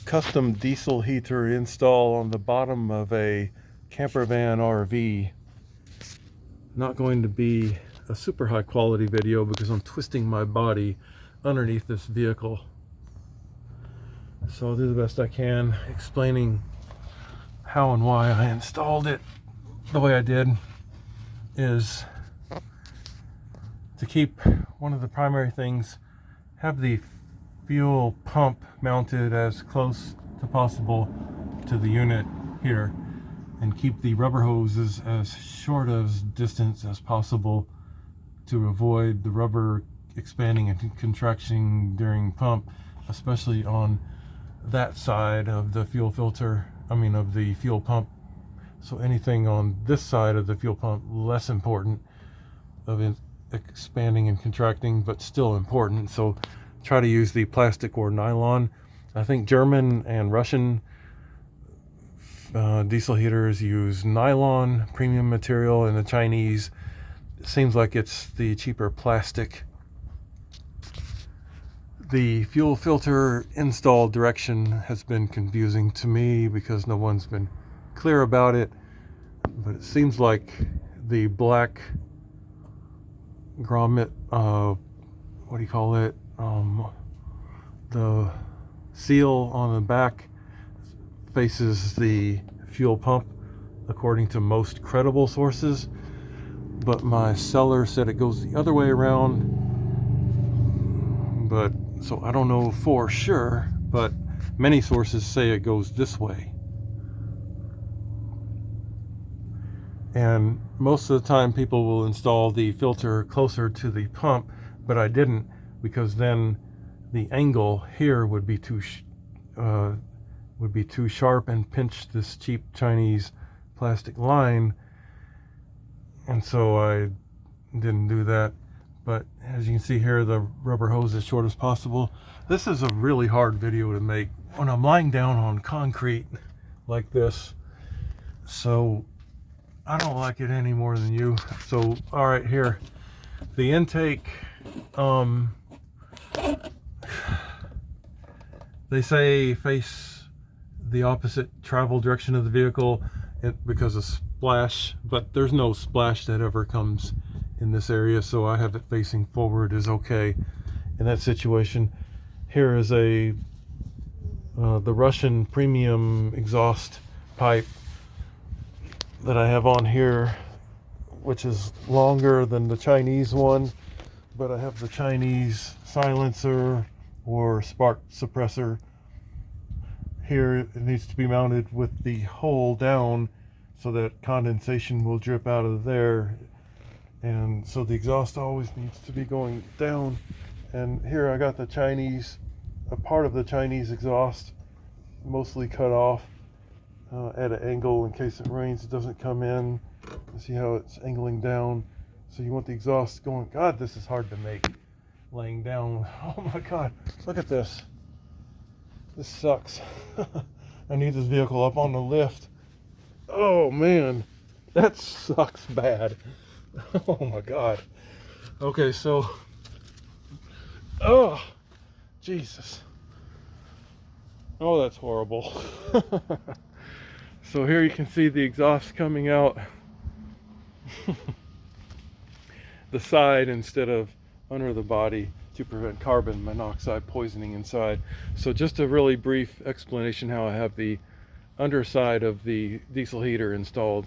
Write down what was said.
custom diesel heater install on the bottom of a camper van RV. Not going to be a super high quality video because I'm twisting my body underneath this vehicle. So I'll do the best I can explaining how and why I installed it the way I did. Is to keep one of the primary things, have the fuel pump mounted as close to possible to the unit here, and keep the rubber hoses as short of distance as possible to avoid the rubber expanding and contracting during pump, especially on that side of the fuel filter, of the fuel pump. So anything on this side of the fuel pump, less important of it expanding and contracting, but still important. So try to use the plastic or nylon. I think German and Russian diesel heaters use nylon premium material, and the Chinese, it seems like it's the cheaper plastic. The fuel filter install direction has been confusing to me because no one's been clear about it, but it seems like the black grommet, what do you call it, the seal on the back faces the fuel pump according to most credible sources, but my seller said it goes the other way around. But so I don't know for sure, but many sources say it goes this way. And most of the time people will install the filter closer to the pump, but I didn't, because then the angle here would be too sharp and pinch this cheap Chinese plastic line, and so I didn't do that. But as you can see here, the rubber hose as short as possible. This is a really hard video to make when I'm lying down on concrete like this, so I don't like it any more than you. So all right, here, the intake, they say face the opposite travel direction of the vehicle because of splash, but there's no splash that ever comes in this area, so I have it facing forward is okay in that situation. Here is the Russian premium exhaust pipe that I have on here, which is longer than the Chinese one, but I have the Chinese silencer or spark suppressor here. It needs to be mounted with the hole down so that condensation will drip out of there, and so the exhaust always needs to be going down. And here I got the Chinese, a part of the Chinese exhaust mostly cut off at an angle in case it rains, it doesn't come in. See how it's angling down? So you want the exhaust going. God, this is hard to make laying down. Oh my God, look at this. This sucks. I need this vehicle up on the lift. Oh man, that sucks bad. Oh my God. Okay, so, oh, Jesus. Oh, that's horrible. So here you can see the exhaust coming out the side instead of under the body to prevent carbon monoxide poisoning inside. So just a really brief explanation how I have the underside of the diesel heater installed.